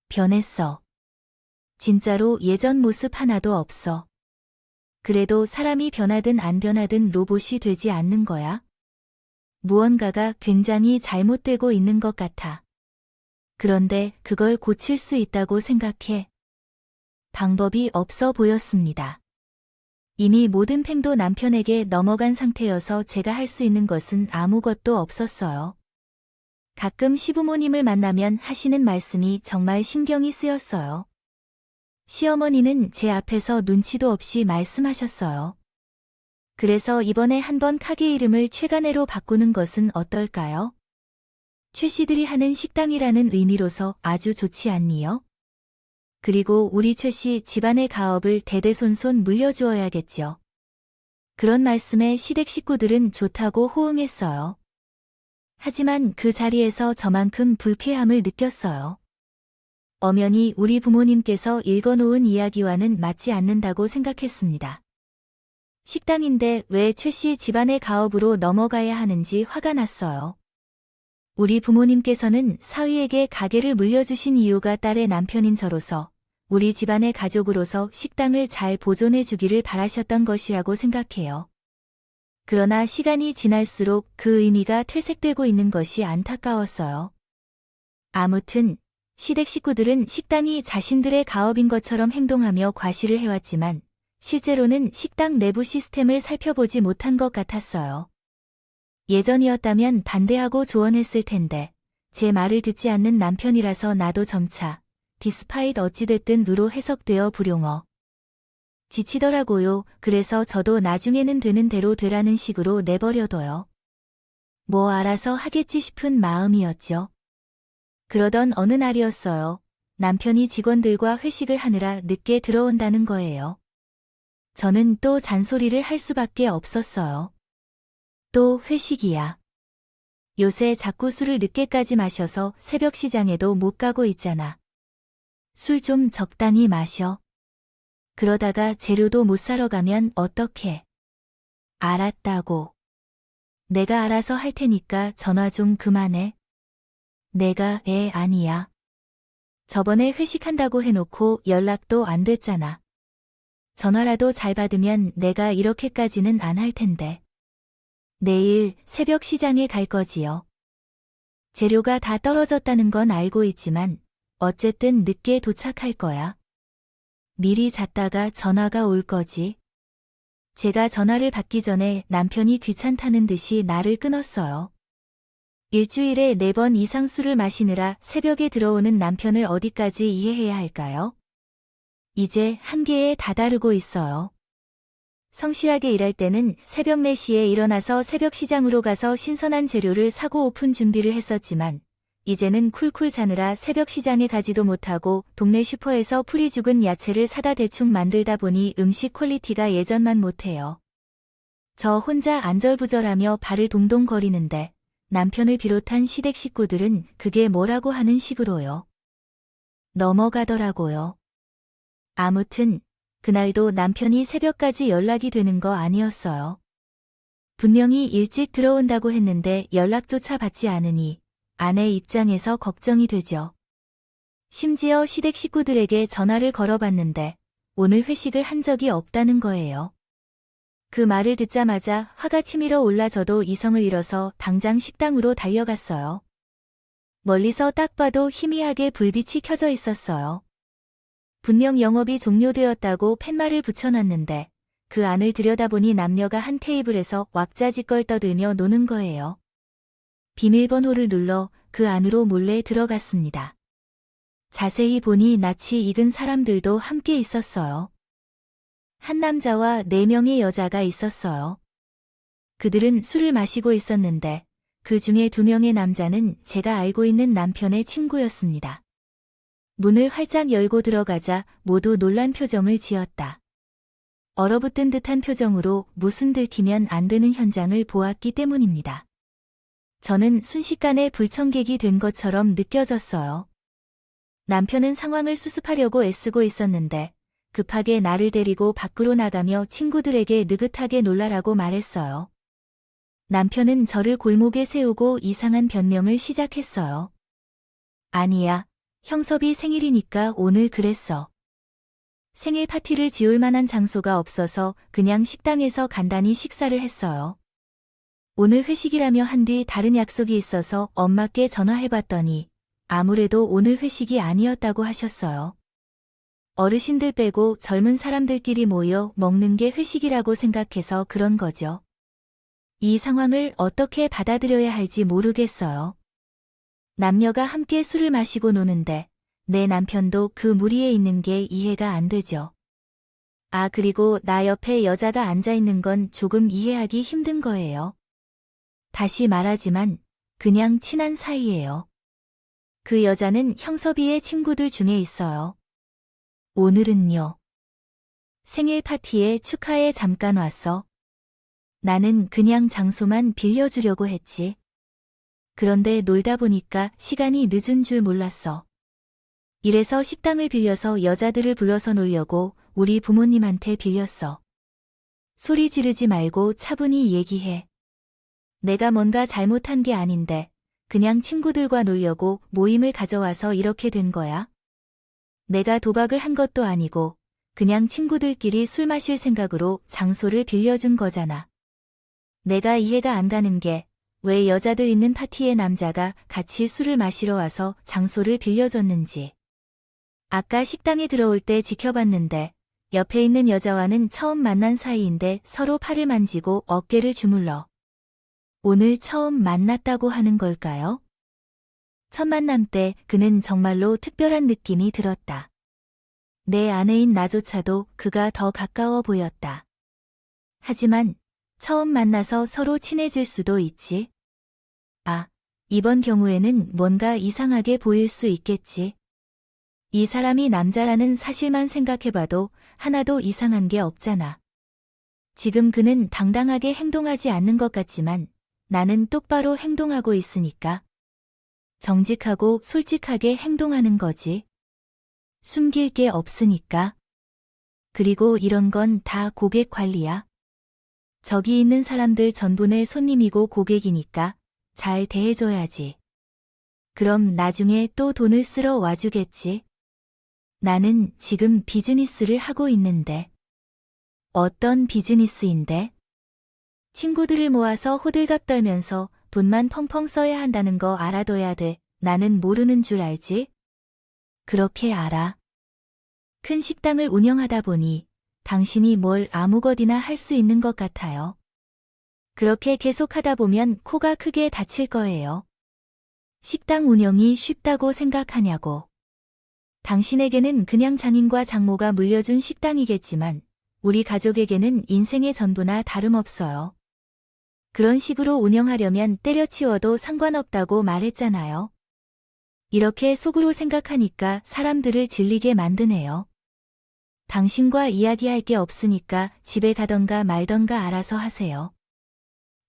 Speaker 1: 변했어. 진짜로 예전 모습 하나도 없어. 그래도 사람이 변하든 안 변하든 로봇이 되지 않는 거야? 무언가가 굉장히 잘못되고 있는 것 같아. 그런데 그걸 고칠 수 있다고 생각해. 방법이 없어 보였습니다. 이미 모든 팽도 남편에게 넘어간 상태여서 제가 할 수 있는 것은 아무것도 없었어요. 가끔 시부모님을 만나면 하시는 말씀이 정말 신경이 쓰였어요. 시어머니는 제 앞에서 눈치도 없이 말씀하셨어요. 그래서 이번에 한번 가게 이름을 최간애로 바꾸는 것은 어떨까요? 최 씨들이 하는 식당이라는 의미로서 아주 좋지 않니요? 그리고 우리 최 씨 집안의 가업을 대대손손 물려주어야겠죠. 그런 말씀에 시댁 식구들은 좋다고 호응했어요. 하지만 그 자리에서 저만큼 불쾌함을 느꼈어요. 엄연히 우리 부모님께서 읽어놓은 이야기와는 맞지 않는다고 생각했습니다. 식당인데 왜 최 씨 집안의 가업으로 넘어가야 하는지 화가 났어요. 우리 부모님께서는 사위에게 가게를 물려주신 이유가 딸의 남편인 저로서 우리 집안의 가족으로서 식당을 잘 보존해 주기를 바라셨던 것이라고 생각해요. 그러나 시간이 지날수록 그 의미가 퇴색되고 있는 것이 안타까웠어요. 아무튼 시댁 식구들은 식당이 자신들의 가업인 것처럼 행동하며 과시를 해왔지만 실제로는 식당 내부 시스템을 살펴보지 못한 것 같았어요. 예전이었다면 반대하고 조언했을 텐데 제 말을 듣지 않는 남편이라서 나도 점차 디스파잇 어찌됐든 으로 해석되어 불용어. 지치더라고요. 그래서 저도 나중에는 되는 대로 되라는 식으로 내버려둬요. 뭐 알아서 하겠지 싶은 마음이었죠. 그러던 어느 날이었어요. 남편이 직원들과 회식을 하느라 늦게 들어온다는 거예요. 저는 또 잔소리를 할 수밖에 없었어요. 또 회식이야. 요새 자꾸 술을 늦게까지 마셔서 새벽 시장에도 못 가고 있잖아. 술 좀 적당히 마셔. 그러다가 재료도 못 사러 가면 어떡해. 알았다고. 내가 알아서 할 테니까 전화 좀 그만해. 내가 애 아니야. 저번에 회식한다고 해놓고 연락도 안 됐잖아. 전화라도 잘 받으면 내가 이렇게까지는 안 할 텐데. 내일 새벽 시장에 갈 거지요. 재료가 다 떨어졌다는 건 알고 있지만 어쨌든 늦게 도착할 거야. 미리 잤다가 전화가 올 거지. 제가 전화를 받기 전에 남편이 귀찮다는 듯이 나를 끊었어요. 일주일에 4번 이상 술을 마시느라 새벽에 들어오는 남편을 어디까지 이해해야 할까요? 이제 한계에 다다르고 있어요. 성실하게 일할 때는 새벽 4시에 일어나서 새벽 시장으로 가서 신선한 재료를 사고 오픈 준비를 했었지만 이제는 쿨쿨 자느라 새벽 시장에 가지도 못하고 동네 슈퍼에서 풀이 죽은 야채를 사다 대충 만들다 보니 음식 퀄리티가 예전만 못해요. 저 혼자 안절부절하며 발을 동동거리는데 남편을 비롯한 시댁 식구들은 그게 뭐라고 하는 식으로요. 넘어가더라고요. 아무튼 그날도 남편이 새벽까지 연락이 되는 거 아니었어요. 분명히 일찍 들어온다고 했는데 연락조차 받지 않으니 아내 입장에서 걱정이 되죠. 심지어 시댁 식구들에게 전화를 걸어봤는데 오늘 회식을 한 적이 없다는 거예요. 그 말을 듣자마자 화가 치밀어 올라 저도 이성을 잃어서 당장 식당으로 달려갔어요. 멀리서 딱 봐도 희미하게 불빛이 켜져 있었어요. 분명 영업이 종료되었다고 팻말을 붙여놨는데 그 안을 들여다보니 남녀가 한 테이블에서 왁자지껄 떠들며 노는 거예요. 비밀번호를 눌러 그 안으로 몰래 들어갔습니다. 자세히 보니 낯이 익은 사람들도 함께 있었어요. 한 남자와 4명의 여자가 있었어요. 그들은 술을 마시고 있었는데 그 중에 2명의 남자는 제가 알고 있는 남편의 친구였습니다. 문을 활짝 열고 들어가자 모두 놀란 표정을 지었다. 얼어붙은 듯한 표정으로 무슨 들키면 안 되는 현장을 보았기 때문입니다. 저는 순식간에 불청객이 된 것처럼 느껴졌어요. 남편은 상황을 수습하려고 애쓰고 있었는데 급하게 나를 데리고 밖으로 나가며 친구들에게 느긋하게 놀라라고 말했어요. 남편은 저를 골목에 세우고 이상한 변명을 시작했어요. 아니야, 형섭이 생일이니까 오늘 그랬어. 생일 파티를 지을 만한 장소가 없어서 그냥 식당에서 간단히 식사를 했어요. 오늘 회식이라며 한 뒤 다른 약속이 있어서 엄마께 전화해봤더니 아무래도 오늘 회식이 아니었다고 하셨어요. 어르신들 빼고 젊은 사람들끼리 모여 먹는 게 회식이라고 생각해서 그런 거죠. 이 상황을 어떻게 받아들여야 할지 모르겠어요. 남녀가 함께 술을 마시고 노는데 내 남편도 그 무리에 있는 게 이해가 안 되죠. 아, 그리고 나 옆에 여자가 앉아 있는 건 조금 이해하기 힘든 거예요. 다시 말하지만 그냥 친한 사이예요. 그 여자는 형섭이의 친구들 중에 있어요. 오늘은요. 생일 파티에 축하해 잠깐 왔어. 나는 그냥 장소만 빌려주려고 했지. 그런데 놀다 보니까 시간이 늦은 줄 몰랐어. 이래서 식당을 빌려서 여자들을 불러서 놀려고 우리 부모님한테 빌렸어. 소리 지르지 말고 차분히 얘기해. 내가 뭔가 잘못한 게 아닌데 그냥 친구들과 놀려고 모임을 가져와서 이렇게 된 거야. 내가 도박을 한 것도 아니고 그냥 친구들끼리 술 마실 생각으로 장소를 빌려준 거잖아. 내가 이해가 안 가는 게 왜 여자들 있는 파티에 남자가 같이 술을 마시러 와서 장소를 빌려줬는지. 아까 식당에 들어올 때 지켜봤는데 옆에 있는 여자와는 처음 만난 사이인데 서로 팔을 만지고 어깨를 주물러. 오늘 처음 만났다고 하는 걸까요? 첫 만남 때 그는 정말로 특별한 느낌이 들었다. 내 아내인 나조차도 그가 더 가까워 보였다. 하지만 처음 만나서 서로 친해질 수도 있지. 아, 이번 경우에는 뭔가 이상하게 보일 수 있겠지. 이 사람이 남자라는 사실만 생각해봐도 하나도 이상한 게 없잖아. 지금 그는 당당하게 행동하지 않는 것 같지만 나는 똑바로 행동하고 있으니까. 정직하고 솔직하게 행동하는 거지. 숨길 게 없으니까. 그리고 이런 건 다 고객 관리야. 저기 있는 사람들 전부 내 손님이고 고객이니까 잘 대해줘야지. 그럼 나중에 또 돈을 쓰러 와주겠지. 나는 지금 비즈니스를 하고 있는데. 어떤 비즈니스인데? 친구들을 모아서 호들갑 떨면서 돈만 펑펑 써야 한다는 거 알아둬야 돼. 나는 모르는 줄 알지? 그렇게 알아. 큰 식당을 운영하다 보니 당신이 뭘 아무거디나 할 수 있는 것 같아요. 그렇게 계속하다 보면 코가 크게 다칠 거예요. 식당 운영이 쉽다고 생각하냐고. 당신에게는 그냥 장인과 장모가 물려준 식당이겠지만 우리 가족에게는 인생의 전부나 다름없어요. 그런 식으로 운영하려면 때려치워도 상관없다고 말했잖아요. 이렇게 속으로 생각하니까 사람들을 질리게 만드네요. 당신과 이야기할 게 없으니까 집에 가던가 말던가 알아서 하세요.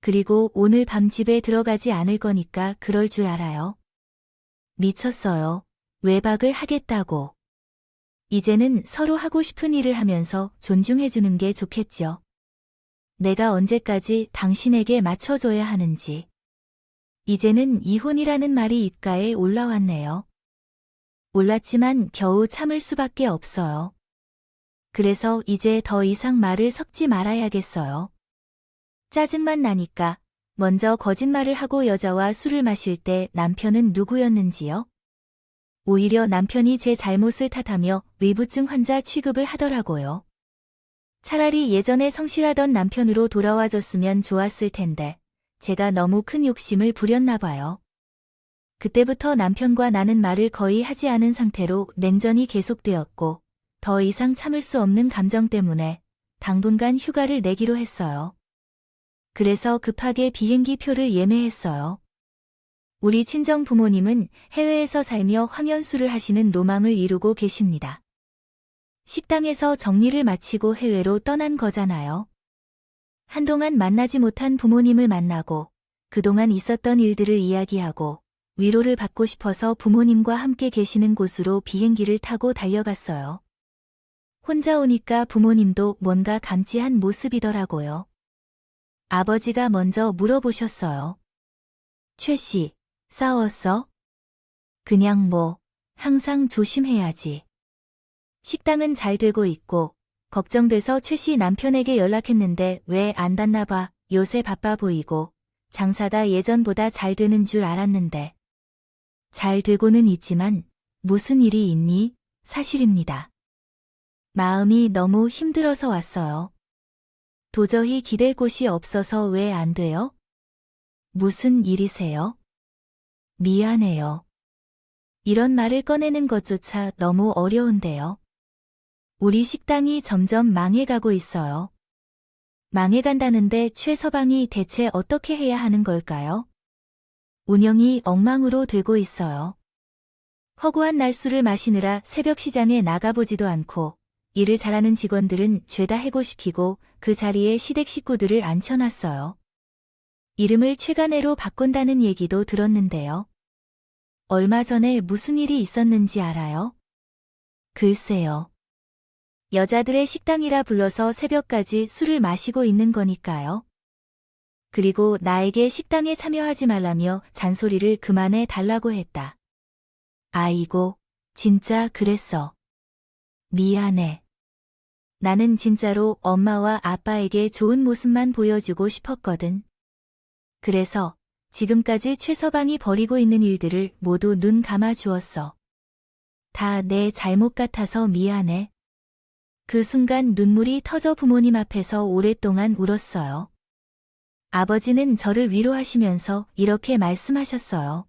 Speaker 1: 그리고 오늘 밤 집에 들어가지 않을 거니까 그럴 줄 알아요. 미쳤어요. 외박을 하겠다고. 이제는 서로 하고 싶은 일을 하면서 존중해주는 게 좋겠죠. 내가 언제까지 당신에게 맞춰줘야 하는지. 이제는 이혼이라는 말이 입가에 올라왔네요. 올랐지만 겨우 참을 수밖에 없어요. 그래서 이제 더 이상 말을 섞지 말아야겠어요. 짜증만 나니까 먼저 거짓말을 하고 여자와 술을 마실 때 남편은 누구였는지요? 오히려 남편이 제 잘못을 탓하며 위부증 환자 취급을 하더라고요. 차라리 예전에 성실하던 남편으로 돌아와줬으면 좋았을 텐데 제가 너무 큰 욕심을 부렸나 봐요. 그때부터 남편과 나는 말을 거의 하지 않은 상태로 냉전이 계속되었고 더 이상 참을 수 없는 감정 때문에 당분간 휴가를 내기로 했어요. 그래서 급하게 비행기 표를 예매했어요. 우리 친정 부모님은 해외에서 살며 황연수를 하시는 로망을 이루고 계십니다. 식당에서 정리를 마치고 해외로 떠난 거잖아요. 한동안 만나지 못한 부모님을 만나고 그동안 있었던 일들을 이야기하고 위로를 받고 싶어서 부모님과 함께 계시는 곳으로 비행기를 타고 달려갔어요. 혼자 오니까 부모님도 뭔가 감지한 모습이더라고요. 아버지가 먼저 물어보셨어요. 최 씨, 싸웠어? 그냥 뭐, 항상 조심해야지. 식당은 잘 되고 있고, 걱정돼서 최 씨 남편에게 연락했는데 왜 안 받나 봐. 요새 바빠 보이고, 장사가 예전보다 잘 되는 줄 알았는데. 잘 되고는 있지만, 무슨 일이 있니? 사실입니다. 마음이 너무 힘들어서 왔어요. 도저히 기댈 곳이 없어서 왜 안 돼요? 무슨 일이세요? 미안해요. 이런 말을 꺼내는 것조차 너무 어려운데요. 우리 식당이 점점 망해가고 있어요. 망해간다는데 최 서방이 대체 어떻게 해야 하는 걸까요? 운영이 엉망으로 되고 있어요. 허구한 날술을 마시느라 새벽 시장에 나가보지도 않고 일을 잘하는 직원들은 죄다 해고시키고 그 자리에 시댁 식구들을 앉혀놨어요. 이름을 최간애로 바꾼다는 얘기도 들었는데요. 얼마 전에 무슨 일이 있었는지 알아요? 글쎄요. 여자들의 식당이라 불러서 새벽까지 술을 마시고 있는 거니까요. 그리고 나에게 식당에 참여하지 말라며 잔소리를 그만해 달라고 했다. 아이고, 진짜 그랬어. 미안해. 나는 진짜로 엄마와 아빠에게 좋은 모습만 보여주고 싶었거든. 그래서 지금까지 최 서방이 벌이고 있는 일들을 모두 눈 감아 주었어. 다 내 잘못 같아서 미안해. 그 순간 눈물이 터져 부모님 앞에서 오랫동안 울었어요. 아버지는 저를 위로하시면서 이렇게 말씀하셨어요.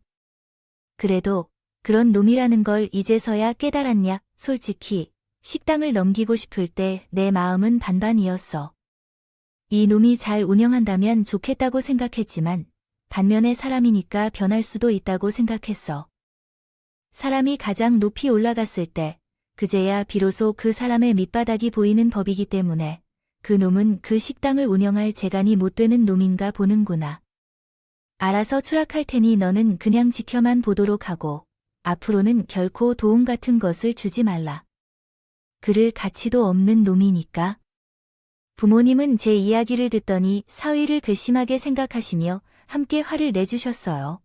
Speaker 1: 그래도 그런 놈이라는 걸 이제서야 깨달았냐? 솔직히 식당을 넘기고 싶을 때 내 마음은 반반이었어. 이 놈이 잘 운영한다면 좋겠다고 생각했지만 반면에 사람이니까 변할 수도 있다고 생각했어. 사람이 가장 높이 올라갔을 때 그제야 비로소 그 사람의 밑바닥이 보이는 법이기 때문에 그 놈은 그 식당을 운영할 재간이 못 되는 놈인가 보는구나. 알아서 추락할 테니 너는 그냥 지켜만 보도록 하고 앞으로는 결코 도움 같은 것을 주지 말라. 그를 가치도 없는 놈이니까. 부모님은 제 이야기를 듣더니 사위를 괘씸하게 생각하시며 함께 화를 내주셨어요.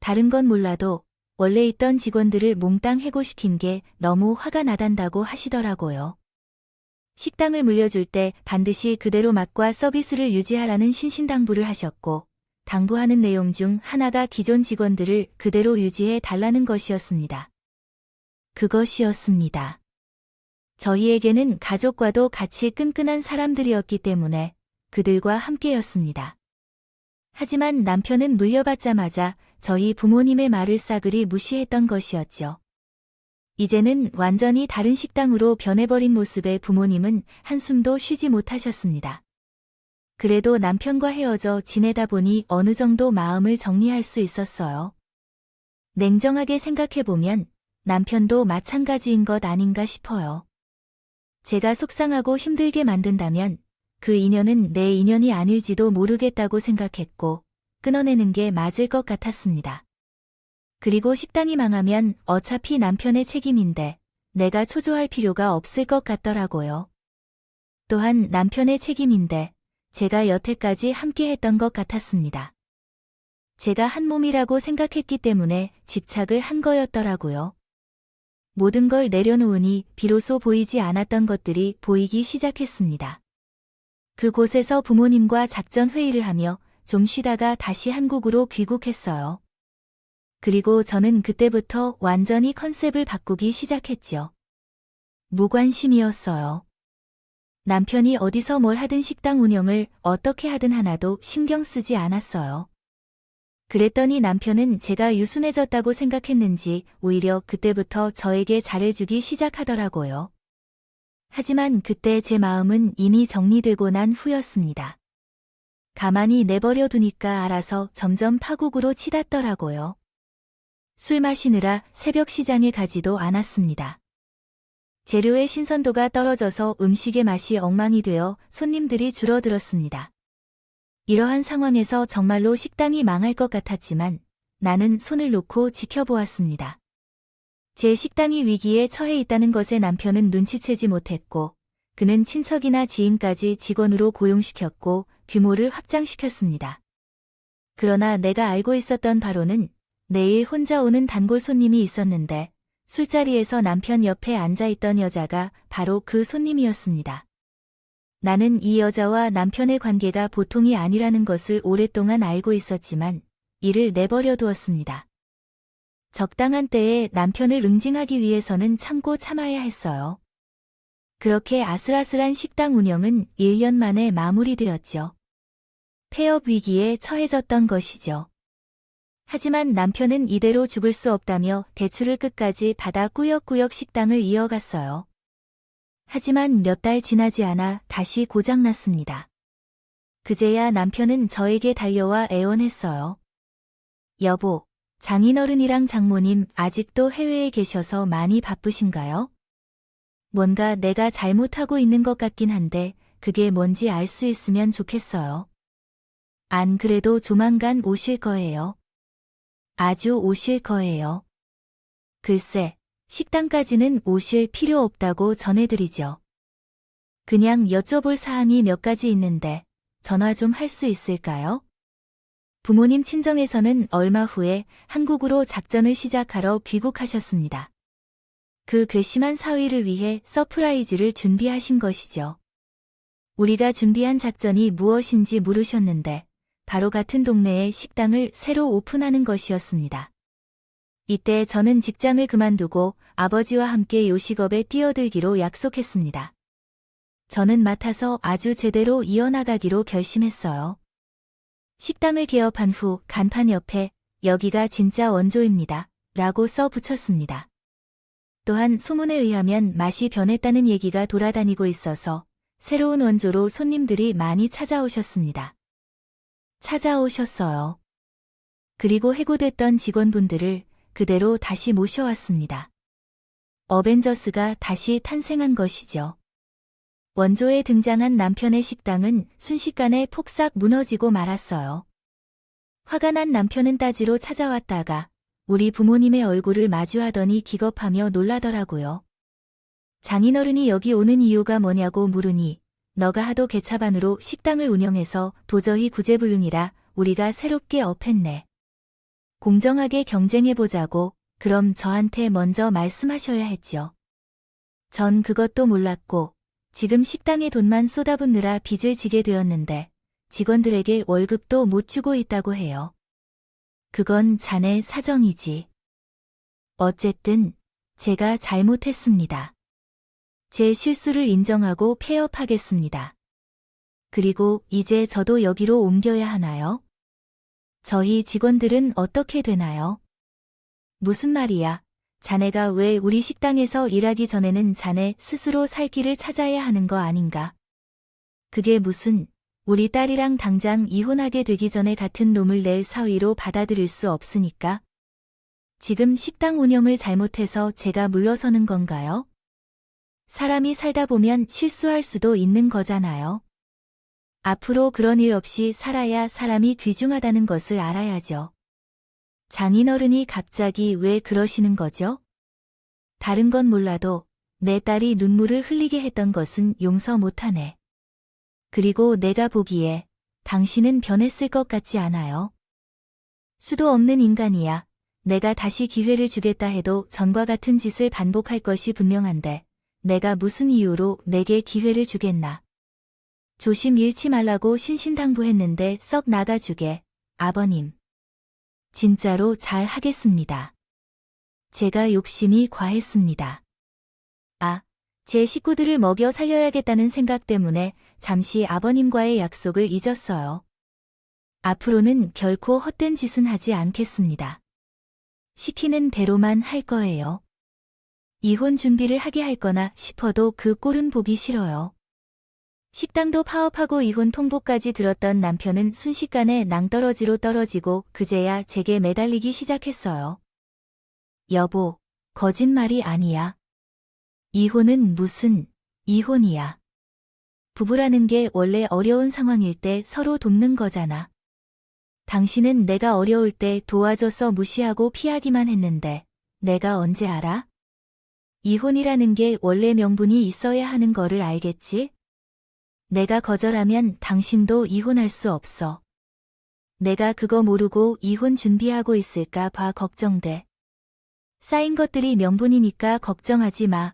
Speaker 1: 다른 건 몰라도 원래 있던 직원들을 몽땅 해고시킨 게 너무 화가 나단다고 하시더라고요. 식당을 물려줄 때 반드시 그대로 맛과 서비스를 유지하라는 신신당부를 하셨고 당부하는 내용 중 하나가 기존 직원들을 그대로 유지해 달라는 것이었습니다. 그것이었습니다. 저희에게는 가족과도 같이 끈끈한 사람들이었기 때문에 그들과 함께였습니다. 하지만 남편은 물려받자마자 저희 부모님의 말을 싸그리 무시했던 것이었죠. 이제는 완전히 다른 식당으로 변해버린 모습에 부모님은 한숨도 쉬지 못하셨습니다. 그래도 남편과 헤어져 지내다 보니 어느 정도 마음을 정리할 수 있었어요. 냉정하게 생각해보면 남편도 마찬가지인 것 아닌가 싶어요. 제가 속상하고 힘들게 만든다면 그 인연은 내 인연이 아닐지도 모르겠다고 생각했고 끊어내는 게 맞을 것 같았습니다. 그리고 식당이 망하면 어차피 남편의 책임인데 내가 초조할 필요가 없을 것 같더라고요. 또한 남편의 책임인데 제가 여태까지 함께했던 것 같았습니다. 제가 한 몸이라고 생각했기 때문에 집착을 한 거였더라고요. 모든 걸 내려놓으니 비로소 보이지 않았던 것들이 보이기 시작했습니다. 그곳에서 부모님과 작전 회의를 하며 좀 쉬다가 다시 한국으로 귀국했어요. 그리고 저는 그때부터 완전히 컨셉을 바꾸기 시작했죠. 무관심이었어요. 남편이 어디서 뭘 하든 식당 운영을 어떻게 하든 하나도 신경 쓰지 않았어요. 그랬더니 남편은 제가 유순해졌다고 생각했는지 오히려 그때부터 저에게 잘해주기 시작하더라고요. 하지만 그때 제 마음은 이미 정리되고 난 후였습니다. 가만히 내버려 두니까 알아서 점점 파국으로 치닫더라고요. 술 마시느라 새벽 시장에 가지도 않았습니다. 재료의 신선도가 떨어져서 음식의 맛이 엉망이 되어 손님들이 줄어들었습니다. 이러한 상황에서 정말로 식당이 망할 것 같았지만 나는 손을 놓고 지켜보았습니다. 제 식당이 위기에 처해 있다는 것에 남편은 눈치채지 못했고 그는 친척이나 지인까지 직원으로 고용시켰고 규모를 확장시켰습니다. 그러나 내가 알고 있었던 바로는 매일 혼자 오는 단골 손님이 있었는데 술자리에서 남편 옆에 앉아있던 여자가 바로 그 손님이었습니다. 나는 이 여자와 남편의 관계가 보통이 아니라는 것을 오랫동안 알고 있었지만 이를 내버려 두었습니다. 적당한 때에 남편을 응징하기 위해서는 참고 참아야 했어요. 그렇게 아슬아슬한 식당 운영은 1년 만에 마무리되었죠. 폐업 위기에 처해졌던 것이죠. 하지만 남편은 이대로 죽을 수 없다며 대출을 끝까지 받아 꾸역꾸역 식당을 이어갔어요. 하지만 몇 달 지나지 않아 다시 고장났습니다. 그제야 남편은 저에게 달려와 애원했어요. 여보, 장인어른이랑 장모님 아직도 해외에 계셔서 많이 바쁘신가요? 뭔가 내가 잘못하고 있는 것 같긴 한데 그게 뭔지 알 수 있으면 좋겠어요. 안 그래도 조만간 오실 거예요. 아주 오실 거예요. 글쎄, 식당까지는 오실 필요 없다고 전해드리죠. 그냥 여쭤볼 사항이 몇 가지 있는데 전화 좀 할 수 있을까요? 부모님 친정에서는 얼마 후에 한국으로 작전을 시작하러 귀국하셨습니다. 그 괘씸한 사위를 위해 서프라이즈를 준비하신 것이죠. 우리가 준비한 작전이 무엇인지 물으셨는데 바로 같은 동네에 식당을 새로 오픈하는 것이었습니다. 이때 저는 직장을 그만두고 아버지와 함께 요식업에 뛰어들기로 약속했습니다. 저는 맡아서 아주 제대로 이어나가기로 결심했어요. 식당을 개업한 후 간판 옆에 여기가 진짜 원조입니다. 라고 써 붙였습니다. 또한 소문에 의하면 맛이 변했다는 얘기가 돌아다니고 있어서 새로운 원조로 손님들이 많이 찾아오셨습니다. 찾아오셨어요. 그리고 해고됐던 직원분들을 그대로 다시 모셔왔습니다. 어벤져스가 다시 탄생한 것이죠. 원조에 등장한 남편의 식당은 순식간에 폭삭 무너지고 말았어요. 화가 난 남편은 따지로 찾아왔다가 우리 부모님의 얼굴을 마주하더니 기겁하며 놀라더라고요. 장인어른이 여기 오는 이유가 뭐냐고 물으니 너가 하도 개차반으로 식당을 운영해서 도저히 구제불능이라 우리가 새롭게 업했네. 공정하게 경쟁해보자고 그럼 저한테 먼저 말씀하셔야 했죠. 전 그것도 몰랐고 지금 식당에 돈만 쏟아붓느라 빚을 지게 되었는데 직원들에게 월급도 못 주고 있다고 해요. 그건 자네 사정이지. 어쨌든 제가 잘못했습니다. 제 실수를 인정하고 폐업하겠습니다. 그리고 이제 저도 여기로 옮겨야 하나요? 저희 직원들은 어떻게 되나요? 무슨 말이야? 자네가 왜 우리 식당에서 일하기 전에는 자네 스스로 살 길을 찾아야 하는 거 아닌가? 그게 무슨 우리 딸이랑 당장 이혼하게 되기 전에 같은 놈을 낼 사위로 받아들일 수 없으니까? 지금 식당 운영을 잘못해서 제가 물러서는 건가요? 사람이 살다 보면 실수할 수도 있는 거잖아요. 앞으로 그런 일 없이 살아야 사람이 귀중하다는 것을 알아야죠. 장인어른이 갑자기 왜 그러시는 거죠? 다른 건 몰라도 내 딸이 눈물을 흘리게 했던 것은 용서 못하네. 그리고 내가 보기에 당신은 변했을 것 같지 않아요? 수도 없는 인간이야. 내가 다시 기회를 주겠다 해도 전과 같은 짓을 반복할 것이 분명한데 내가 무슨 이유로 내게 기회를 주겠나. 조심 잃지 말라고 신신당부했는데 썩 나가주게, 아버님. 진짜로 잘 하겠습니다. 제가 욕심이 과했습니다. 제 식구들을 먹여 살려야겠다는 생각 때문에 잠시 아버님과의 약속을 잊었어요. 앞으로는 결코 헛된 짓은 하지 않겠습니다. 시키는 대로만 할 거예요. 이혼 준비를 하게 할 거나 싶어도 그 꼴은 보기 싫어요. 식당도 파업하고 이혼 통보까지 들었던 남편은 순식간에 낭떠러지로 떨어지고 그제야 제게 매달리기 시작했어요. 여보, 거짓말이 아니야. 이혼은 무슨 이혼이야. 부부라는 게 원래 어려운 상황일 때 서로 돕는 거잖아. 당신은 내가 어려울 때 도와줘서 무시하고 피하기만 했는데 내가 언제 알아? 이혼이라는 게 원래 명분이 있어야 하는 거를 알겠지? 내가 거절하면 당신도 이혼할 수 없어. 내가 그거 모르고 이혼 준비하고 있을까 봐 걱정돼. 쌓인 것들이 명분이니까 걱정하지 마.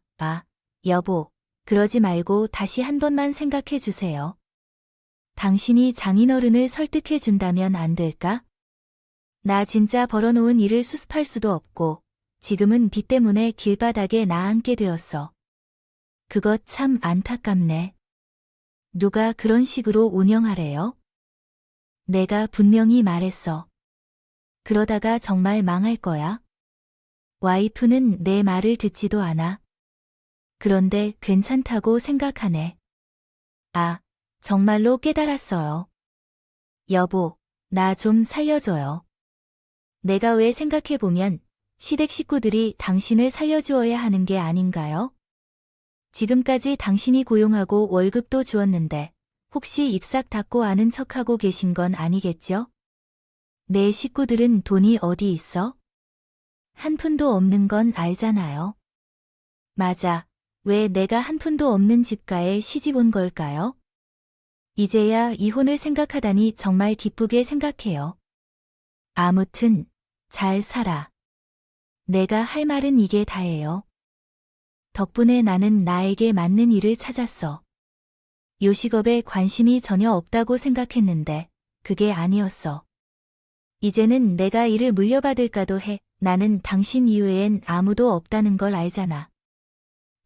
Speaker 1: 여보, 그러지 말고 다시 한 번만 생각해 주세요. 당신이 장인어른을 설득해 준다면 안 될까? 나 진짜 벌어놓은 일을 수습할 수도 없고 지금은 빚 때문에 길바닥에 나앉게 되었어. 그것 참 안타깝네. 누가 그런 식으로 운영하래요? 내가 분명히 말했어. 그러다가 정말 망할 거야. 와이프는 내 말을 듣지도 않아. 그런데 괜찮다고 생각하네. 정말로 깨달았어요. 여보, 나 좀 살려줘요. 내가 왜 생각해보면 시댁 식구들이 당신을 살려주어야 하는 게 아닌가요? 지금까지 당신이 고용하고 월급도 주었는데 혹시 입싹 닫고 아는 척하고 계신 건 아니겠죠? 내 식구들은 돈이 어디 있어? 한 푼도 없는 건 알잖아요. 맞아. 왜 내가 한 푼도 없는 집가에 시집 온 걸까요? 이제야 이혼을 생각하다니 정말 기쁘게 생각해요. 아무튼 잘 살아. 내가 할 말은 이게 다예요. 덕분에 나는 나에게 맞는 일을 찾았어. 요식업에 관심이 전혀 없다고 생각했는데 그게 아니었어. 이제는 내가 일을 물려받을까도 해. 나는 당신 이외엔 아무도 없다는 걸 알잖아.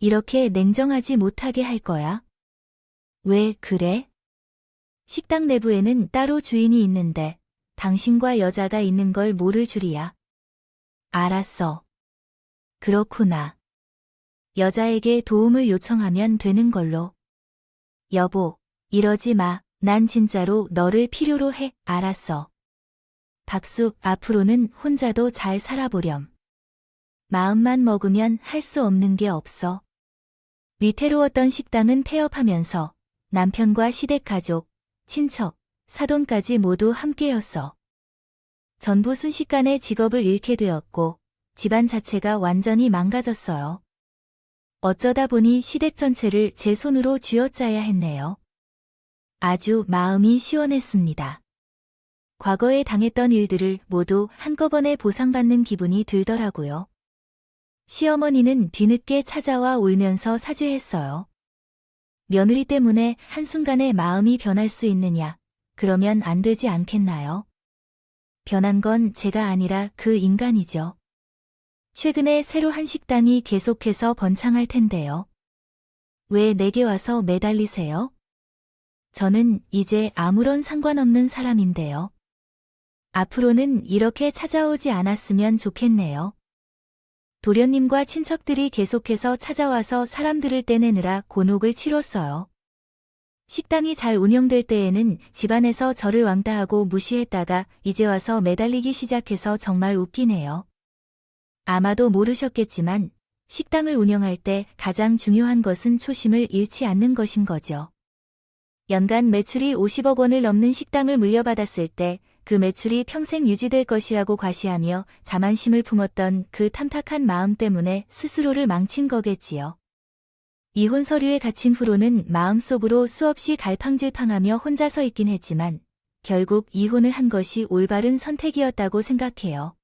Speaker 1: 이렇게 냉정하지 못하게 할 거야? 왜 그래? 식당 내부에는 따로 주인이 있는데 당신과 여자가 있는 걸 모를 줄이야. 알았어. 그렇구나. 여자에게 도움을 요청하면 되는 걸로. 여보, 이러지 마. 난 진짜로 너를 필요로 해. 알았어. 박수, 앞으로는 혼자도 잘 살아보렴. 마음만 먹으면 할 수 없는 게 없어. 위태로웠던 식당은 폐업하면서 남편과 시댁가족, 친척, 사돈까지 모두 함께였어. 전부 순식간에 직업을 잃게 되었고 집안 자체가 완전히 망가졌어요. 어쩌다 보니 시댁 전체를 제 손으로 쥐어짜야 했네요. 아주 마음이 시원했습니다. 과거에 당했던 일들을 모두 한꺼번에 보상받는 기분이 들더라고요. 시어머니는 뒤늦게 찾아와 울면서 사죄했어요. 며느리 때문에 한순간에 마음이 변할 수 있느냐, 그러면 안 되지 않겠나요? 변한 건 제가 아니라 그 인간이죠. 최근에 새로 한 식당이 계속해서 번창할 텐데요. 왜 내게 와서 매달리세요? 저는 이제 아무런 상관없는 사람인데요. 앞으로는 이렇게 찾아오지 않았으면 좋겠네요. 도련님과 친척들이 계속해서 찾아와서 사람들을 떼내느라 곤혹을 치렀어요. 식당이 잘 운영될 때에는 집안에서 저를 왕따하고 무시했다가 이제 와서 매달리기 시작해서 정말 웃기네요. 아마도 모르셨겠지만 식당을 운영할 때 가장 중요한 것은 초심을 잃지 않는 것인 거죠. 연간 매출이 50억 원을 넘는 식당을 물려받았을 때 그 매출이 평생 유지될 것이라고 과시하며 자만심을 품었던 그 탐탁한 마음 때문에 스스로를 망친 거겠지요. 이혼 서류에 갇힌 후로는 마음속으로 수없이 갈팡질팡하며 혼자서 있긴 했지만 결국 이혼을 한 것이 올바른 선택이었다고 생각해요.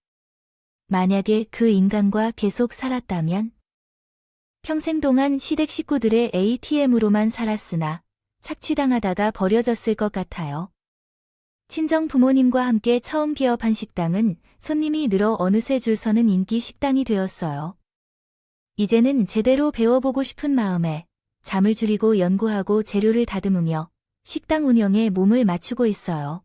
Speaker 1: 만약에 그 인간과 계속 살았다면 평생 동안 시댁 식구들의 ATM으로만 살았으나 착취당하다가 버려졌을 것 같아요. 친정 부모님과 함께 처음 개업한 식당은 손님이 늘어 어느새 줄 서는 인기 식당이 되었어요. 이제는 제대로 배워보고 싶은 마음에 잠을 줄이고 연구하고 재료를 다듬으며 식당 운영에 몸을 맞추고 있어요.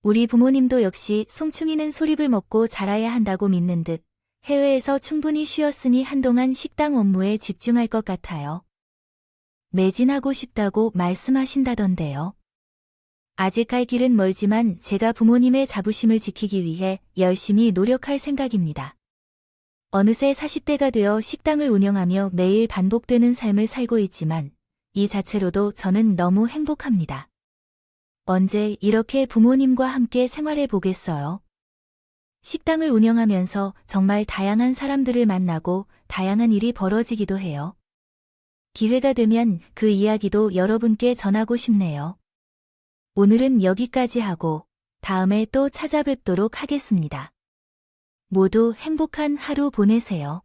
Speaker 1: 우리 부모님도 역시 송충이는 소립을 먹고 자라야 한다고 믿는 듯 해외에서 충분히 쉬었으니 한동안 식당 업무에 집중할 것 같아요. 매진하고 싶다고 말씀하신다던데요. 아직 갈 길은 멀지만 제가 부모님의 자부심을 지키기 위해 열심히 노력할 생각입니다. 어느새 40대가 되어 식당을 운영하며 매일 반복되는 삶을 살고 있지만 이 자체로도 저는 너무 행복합니다. 언제 이렇게 부모님과 함께 생활해 보겠어요? 식당을 운영하면서 정말 다양한 사람들을 만나고 다양한 일이 벌어지기도 해요. 기회가 되면 그 이야기도 여러분께 전하고 싶네요. 오늘은 여기까지 하고 다음에 또 찾아뵙도록 하겠습니다. 모두 행복한 하루 보내세요.